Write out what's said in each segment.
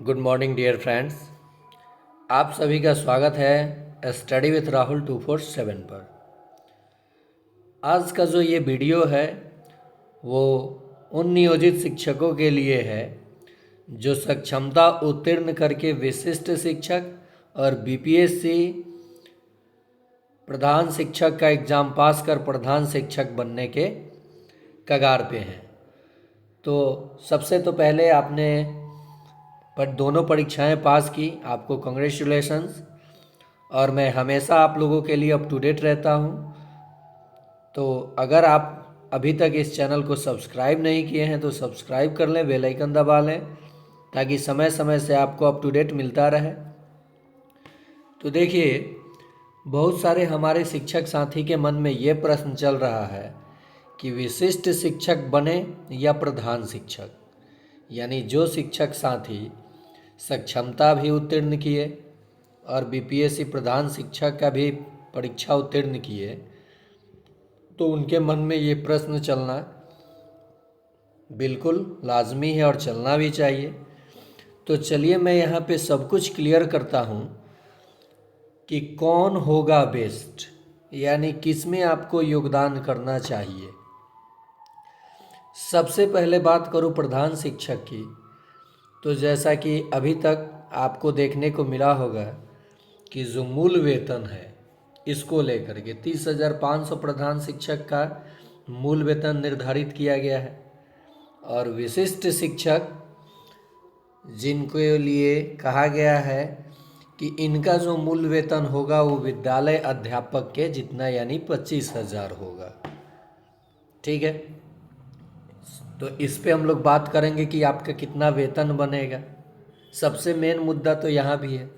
Good morning dear friends. आप सभी का स्वागत है स्टडी विथ राहुल 247 पर। आज का जो ये वीडियो है वो उन नियोजित शिक्षकों के लिए है जो सक्षमता उत्तीर्ण करके विशिष्ट शिक्षक और बीपीएससी प्रधान शिक्षक का एग्ज़ाम पास कर प्रधान शिक्षक बनने के कगार पे हैं। तो सबसे तो पहले आपने दोनों परीक्षाएं पास की, आपको कॉन्ग्रेचुलेशंस। और मैं हमेशा आप लोगों के लिए अप टू डेट रहता हूं। तो अगर आप अभी तक इस चैनल को सब्सक्राइब नहीं किए हैं तो सब्सक्राइब कर लें, बेल आइकन दबा लें ताकि समय समय से आपको अप टू डेट मिलता रहे। तो देखिए, बहुत सारे हमारे शिक्षक साथी के मन में ये प्रश्न चल रहा है कि विशिष्ट शिक्षक बने या प्रधान शिक्षक, यानी जो शिक्षक साथी सक्षमता भी उत्तीर्ण किए और बीपीएससी प्रधान शिक्षक का भी परीक्षा उत्तीर्ण किए, तो उनके मन में ये प्रश्न चलना बिल्कुल लाजमी है और चलना भी चाहिए। तो चलिए मैं यहाँ पे सब कुछ क्लियर करता हूँ कि कौन होगा बेस्ट, यानी किस में आपको योगदान करना चाहिए। सबसे पहले बात करूँ प्रधान शिक्षक की, तो जैसा कि अभी तक आपको देखने को मिला होगा कि जो मूल वेतन है इसको लेकर के 30,500 प्रधान शिक्षक का मूल वेतन निर्धारित किया गया है। और विशिष्ट शिक्षक जिनके लिए कहा गया है कि इनका जो मूल वेतन होगा वो विद्यालय अध्यापक के जितना, यानी 25,000 होगा। ठीक है, तो इस पे हम लोग बात करेंगे कि आपका कितना वेतन बनेगा। सबसे मेन मुद्दा तो यहाँ भी है।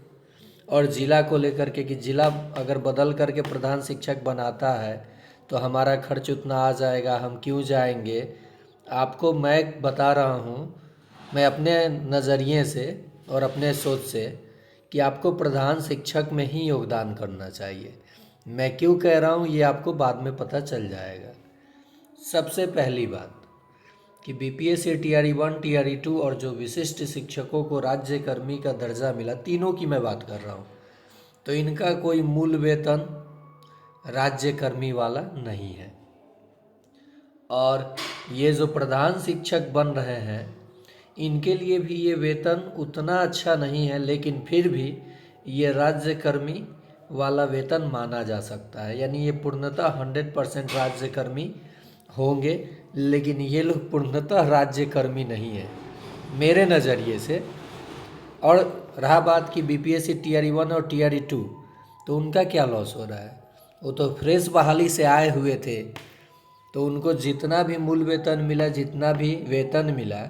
और ज़िला को लेकर के कि ज़िला अगर बदल करके प्रधान शिक्षक बनाता है तो हमारा खर्च उतना आ जाएगा, हम क्यों जाएंगे। आपको मैं बता रहा हूँ, मैं अपने नज़रिए से और अपने सोच से, कि आपको प्रधान शिक्षक में ही योगदान करना चाहिए। मैं क्यों कह रहा हूँ ये आपको बाद में पता चल जाएगा। सबसे पहली बात कि बीपीएससी टीआरई 1, टीआरई 2 और जो विशिष्ट शिक्षकों को राज्य कर्मी का दर्जा मिला, तीनों की मैं बात कर रहा हूँ, तो इनका कोई मूल वेतन राज्य कर्मी वाला नहीं है। और ये जो प्रधान शिक्षक बन रहे हैं इनके लिए भी ये वेतन उतना अच्छा नहीं है, लेकिन फिर भी ये राज्य कर्मी वाला वेतन माना जा सकता है। यानी ये पूर्णतः 100% राज्य कर्मी होंगे, लेकिन ये लोग पूर्णतः राज्य कर्मी नहीं है मेरे नज़रिए से। और रहा बात कि बीपीएससी टीआरई 1 और टीआरई 2, तो उनका क्या लॉस हो रहा है। वो तो फ्रेश बहाली से आए हुए थे, तो उनको जितना भी मूल वेतन मिला, जितना भी वेतन मिला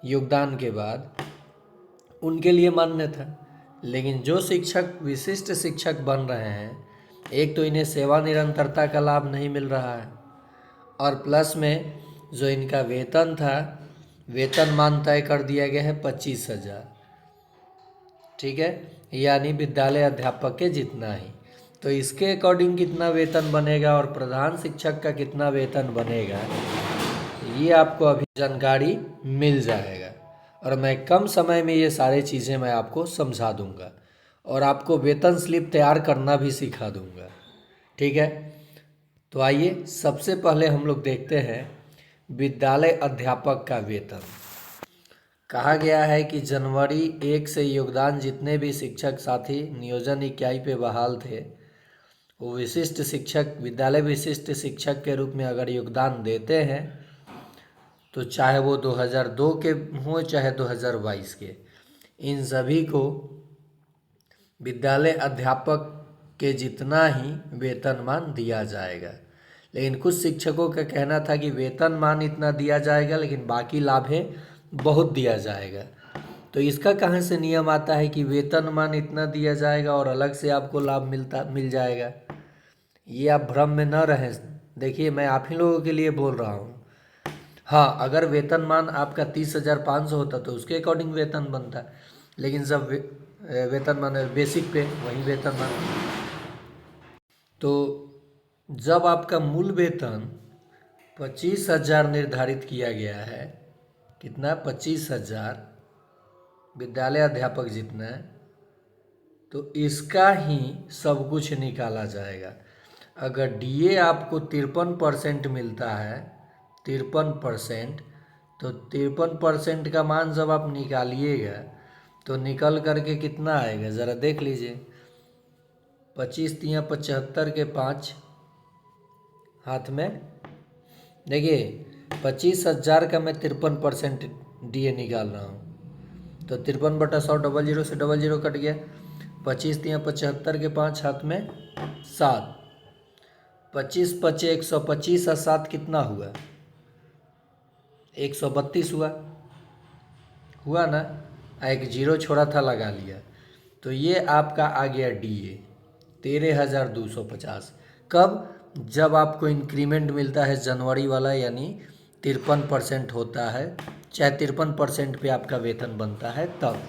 योगदान के बाद, उनके लिए मान्य था। लेकिन जो शिक्षक विशिष्ट शिक्षक बन रहे हैं, एक तो इन्हें सेवा निरंतरता का लाभ नहीं मिल रहा है, और प्लस में जो इनका वेतन था, वेतनमान तय कर दिया गया है 25,000। ठीक है, यानी विद्यालय अध्यापक के जितना ही। तो इसके अकॉर्डिंग कितना वेतन बनेगा और प्रधान शिक्षक का कितना वेतन बनेगा, ये आपको अभी जानकारी मिल जाएगा। और मैं कम समय में ये सारी चीज़ें मैं आपको समझा दूंगा और आपको वेतन स्लिप तैयार करना भी सिखा दूंगा। ठीक है, तो आइए सबसे पहले हम लोग देखते हैं विद्यालय अध्यापक का वेतन। कहा गया है कि जनवरी 1 से योगदान जितने भी शिक्षक साथी नियोजन इकाई पे बहाल थे, वो विशिष्ट शिक्षक, विद्यालय विशिष्ट शिक्षक के रूप में अगर योगदान देते हैं, तो चाहे वो 2002 के हों चाहे 2022 के, इन सभी को विद्यालय अध्यापक के जितना ही वेतनमान दिया जाएगा। लेकिन कुछ शिक्षकों का कहना था कि वेतनमान इतना दिया जाएगा लेकिन बाकी लाभें बहुत दिया जाएगा। तो इसका कहाँ से नियम आता है कि वेतनमान इतना दिया जाएगा और अलग से आपको लाभ मिल जाएगा। ये आप भ्रम में न रहें। देखिए, मैं आप ही लोगों के लिए बोल रहा हूँ। हाँ, अगर वेतनमान आपका 30,500 होता तो उसके अकॉर्डिंग वेतन बनता, लेकिन जब वेतनमान बेसिक पे वही वेतनमान, तो जब आपका मूल वेतन 25,000 निर्धारित किया गया है, कितना, 25,000 विद्यालय अध्यापक जितना है, तो इसका ही सब कुछ निकाला जाएगा। अगर डीए आपको 53% मिलता है, 53%, तो 53% का मान जब आप निकालिएगा तो निकल करके कितना आएगा ज़रा देख लीजिए। 25 तिया 75 के 5 हाथ में, देखिए 25,000 का मैं 53% डीए निकाल रहा हूँ, तो 53/100 00 से 00 कट गया। 25 तिया 75 के 5 हाथ में 7, 25 पचे 125 और 7 कितना हुआ, 132 हुआ ना। एक जीरो छोड़ा था, लगा लिया, तो ये आपका आ गया डीए 13,250। कब? जब आपको इंक्रीमेंट मिलता है जनवरी वाला, यानी 53% होता है, चाहे 53% पे आपका वेतन बनता है तब।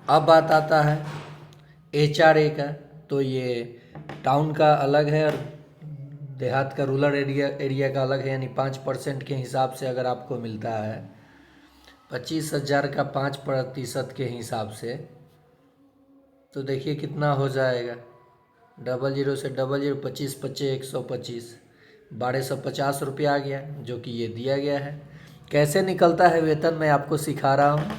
अब बात आता है एचआरए का, तो ये टाउन का अलग है और देहात का रूरल एरिया का अलग है, यानी 5% के हिसाब से अगर आपको मिलता है 25,000 का 5% के हिसाब से, तो देखिए कितना हो जाएगा। 00 से 00, 25 पच्चे 125, 1250 रुपया आ गया, जो कि ये दिया गया है। कैसे निकलता है वेतन मैं आपको सिखा रहा हूँ,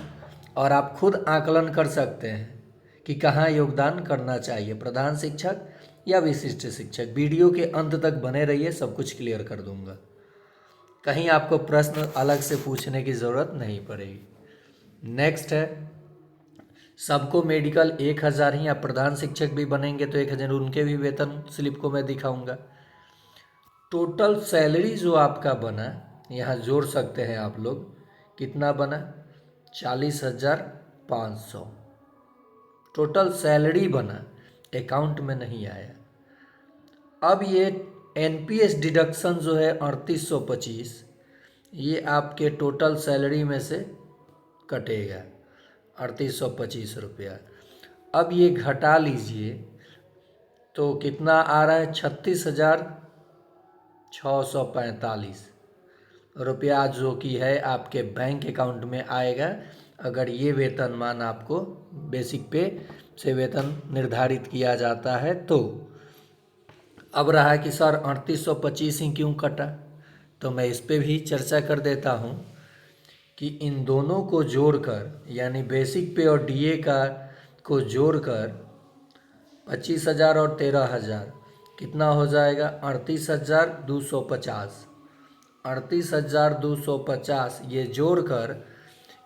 और आप खुद आकलन कर सकते हैं कि कहाँ योगदान करना चाहिए, प्रधान शिक्षक या विशिष्ट शिक्षक। वीडियो के अंत तक बने रहिए, सब कुछ क्लियर कर दूंगा, कहीं आपको प्रश्न अलग से पूछने की ज़रूरत नहीं पड़ेगी। नेक्स्ट है, सबको मेडिकल 1,000 ही, आप प्रधान शिक्षक भी बनेंगे तो 1,000, उनके भी वेतन स्लिप को मैं दिखाऊंगा। टोटल सैलरी जो आपका बना, यहाँ जोड़ सकते हैं आप लोग, कितना बना, 40,500 टोटल सैलरी बना, अकाउंट में नहीं आया। अब ये एनपीएस डिडक्शन जो है 3825, ये आपके टोटल सैलरी में से कटेगा 3825 रुपया। अब ये घटा लीजिए तो कितना आ रहा है, 36,645 रुपया, जो कि है आपके बैंक अकाउंट में आएगा अगर ये वेतनमान आपको बेसिक पे से वेतन निर्धारित किया जाता है तो। अब रहा कि सर 3825 ही क्यों कटा, तो मैं इस पे भी चर्चा कर देता हूँ कि इन दोनों को जोड़कर, यानी बेसिक पे और डीए का को जोड़कर 25,000 और 13,000 कितना हो जाएगा, 38,250। 38,250 ये जोड़कर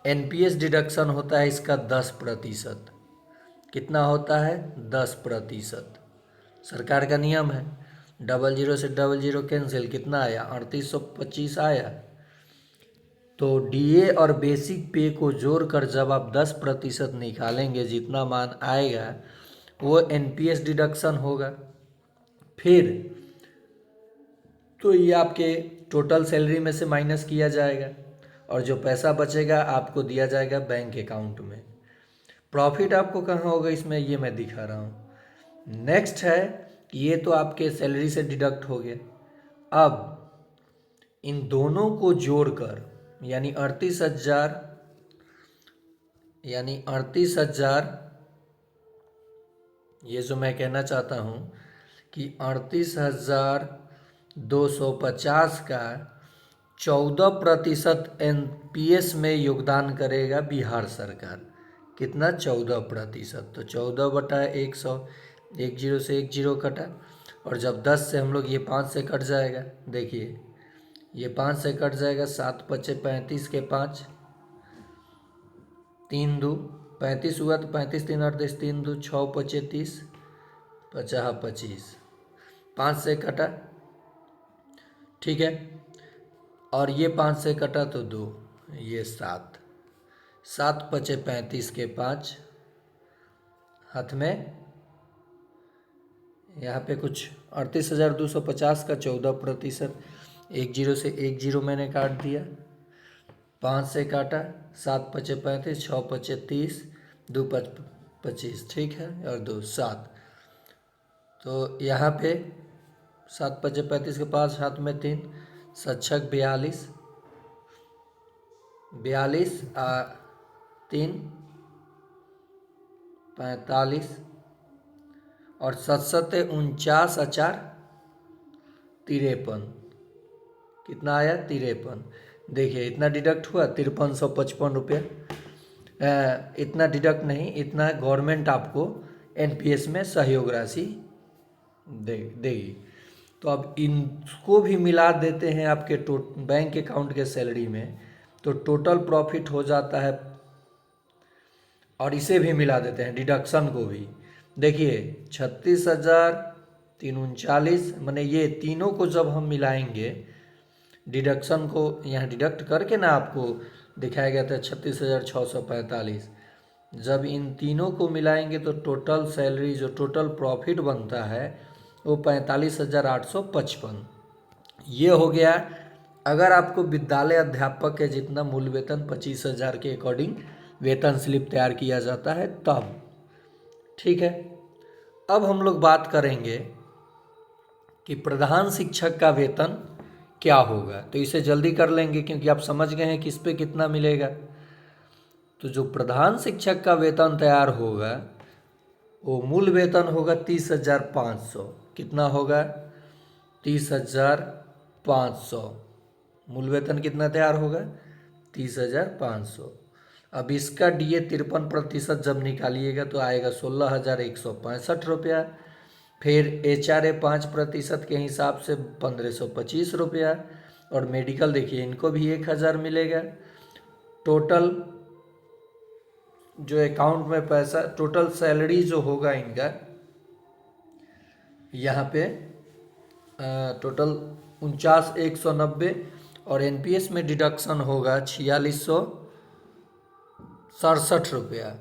एनपीएस डिडक्शन होता है इसका 10%। कितना होता है, 10%। सरकार का नियम है। 00 से 00 कैंसिल, कितना आया, 3825 आया। तो डीए और बेसिक पे को जोड़कर जब आप 10% निकालेंगे, जितना मान आएगा वो एनपीएस डिडक्शन होगा। फिर तो ये आपके टोटल सैलरी में से माइनस किया जाएगा और जो पैसा बचेगा आपको दिया जाएगा बैंक अकाउंट में। प्रॉफिट आपको कहाँ होगा इसमें, ये मैं दिखा रहा हूँ। नेक्स्ट है, ये तो आपके सैलरी से डिडक्ट हो गया। अब इन दोनों को जोड़कर, यानी 38,000 ये जो मैं कहना चाहता हूँ कि 38,250 का 14% एनपीएस में योगदान करेगा बिहार सरकार। कितना, 14%। तो 14/100, 10 से 10 कटा, और जब 10 से हम लोग ये 5 से कट जाएगा, देखिए ये 5 से कट जाएगा, 7 पचे 35 के 5, 3 2 35 हुआ, तो 35 3 38, 3 2 6 पचे 30, 50 25, 5 से कटा, ठीक है, और ये 5 से कटा तो 2, ये 7, 7 पचे 35 के 5 हाथ में, यहाँ पे कुछ 38,250 का 14%, 10 से 10 मैंने काट दिया, 5 से काटा, 7 पचे 35, 6 पचे 30, 2 5 25, ठीक है, और 2 7, तो यहाँ पे 7 पचे 35 के 5 हाथ में 3, 7 छक 42, 45 और 749,53 कितना आया 53। देखिए इतना डिडक्ट हुआ 5355 रुपये। इतना डिडक्ट नहीं, इतना गवर्नमेंट आपको एनपीएस में सहयोग राशि देगी। तो अब इनको भी मिला देते हैं आपके बैंक अकाउंट के सैलरी में, तो टोटल प्रॉफिट हो जाता है। और इसे भी मिला देते हैं डिडक्शन को भी। देखिए 36,339, मैंने ये तीनों को जब हम मिलाएंगे, डिडक्शन को यहाँ डिडक्ट करके ना आपको दिखाया गया था 36,645। जब इन तीनों को मिलाएंगे तो टोटल सैलरी जो टोटल प्रॉफिट बनता है वो 45,855। ये हो गया अगर आपको विद्यालय अध्यापक के जितना मूल वेतन 25,000 के अकॉर्डिंग वेतन स्लिप तैयार किया जाता है तब। ठीक है, अब हम लोग बात करेंगे कि प्रधान शिक्षक का वेतन क्या होगा। तो इसे जल्दी कर लेंगे क्योंकि आप समझ गए हैं कि इस पे कितना मिलेगा। तो जो प्रधान शिक्षक का वेतन तैयार होगा वो मूल वेतन होगा 30,500। कितना होगा 30,500। मूल वेतन कितना तैयार होगा 30,500। अब इसका DA 53% जब निकालिएगा तो आएगा 16,165 रुपया। फिर HRA 5% के हिसाब से 1,525 रुपया। और मेडिकल देखिए इनको भी 1,000 मिलेगा। टोटल जो अकाउंट में पैसा, टोटल सैलरी जो होगा इनका यहाँ पे टोटल 49,190 और एनपीएस में डिडक्शन होगा 4,667 रुपया।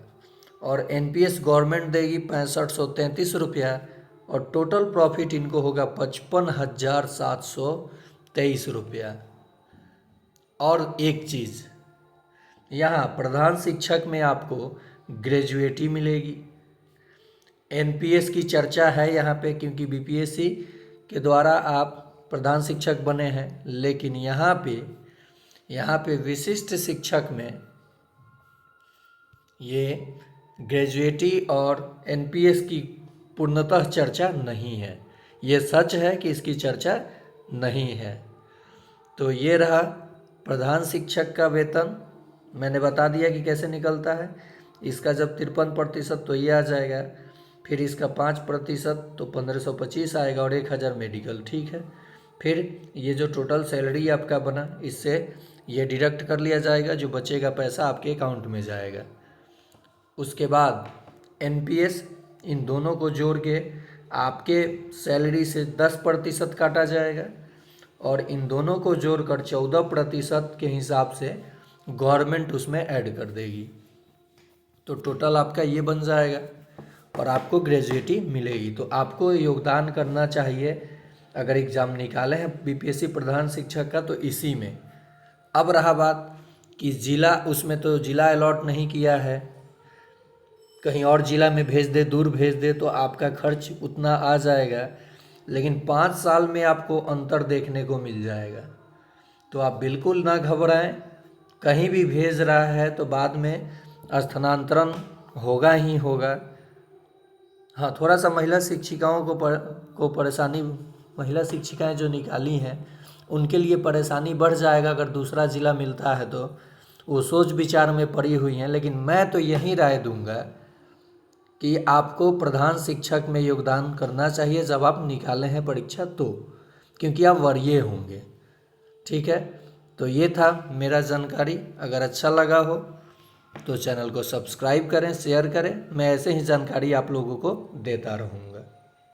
और एनपीएस गवर्नमेंट देगी 65,133 रुपया। और टोटल प्रॉफिट इनको होगा 55,723 रुपया। और एक चीज़, यहाँ प्रधान शिक्षक में आपको ग्रेजुएटी मिलेगी। एनपीएस की चर्चा है यहाँ पे क्योंकि बीपीएससी के द्वारा आप प्रधान शिक्षक बने हैं, लेकिन यहाँ पे विशिष्ट शिक्षक में ये ग्रेजुएटी और एनपीएस की पूर्णतः चर्चा नहीं है। ये सच है कि इसकी चर्चा नहीं है। तो ये रहा प्रधान शिक्षक का वेतन। मैंने बता दिया कि कैसे निकलता है। इसका जब 53% तो ये आ जाएगा, फिर इसका 5% तो 1,525 आएगा और 1,000 मेडिकल। ठीक है, फिर ये जो टोटल सैलरी आपका बना इससे ये डिडक्ट कर लिया जाएगा, जो बचेगा पैसा आपके अकाउंट में जाएगा। उसके बाद एनपीएस, इन दोनों को जोड़ के आपके सैलरी से 10% काटा जाएगा और इन दोनों को जोड़कर 14% के हिसाब से गवर्नमेंट उसमें ऐड कर देगी। तो टोटल आपका ये बन जाएगा और आपको ग्रेजुएटी मिलेगी। तो आपको योगदान करना चाहिए अगर एग्ज़ाम निकाले हैं बीपीएससी प्रधान शिक्षक का तो इसी में। अब रहा बात कि ज़िला, उसमें तो ज़िला अलॉट नहीं किया है, कहीं और ज़िला में भेज दे, दूर भेज दे तो आपका खर्च उतना आ जाएगा, लेकिन 5 साल में आपको अंतर देखने को मिल जाएगा। तो आप बिल्कुल ना घबराएं, कहीं भी भेज रहा है तो बाद में स्थानांतरण होगा ही होगा। हाँ, थोड़ा सा महिला शिक्षिकाओं को परेशानी, महिला शिक्षिकाएं जो निकाली हैं उनके लिए परेशानी बढ़ जाएगा अगर दूसरा ज़िला मिलता है तो वो सोच विचार में पड़ी हुई हैं। लेकिन मैं तो यही राय दूंगा कि आपको प्रधान शिक्षक में योगदान करना चाहिए जब आप निकाले हैं परीक्षा तो, क्योंकि आप वरीय होंगे। ठीक है, तो ये था मेरा जानकारी। अगर अच्छा लगा हो तो चैनल को सब्सक्राइब करें, शेयर करें। मैं ऐसे ही जानकारी आप लोगों को देता रहूँगा।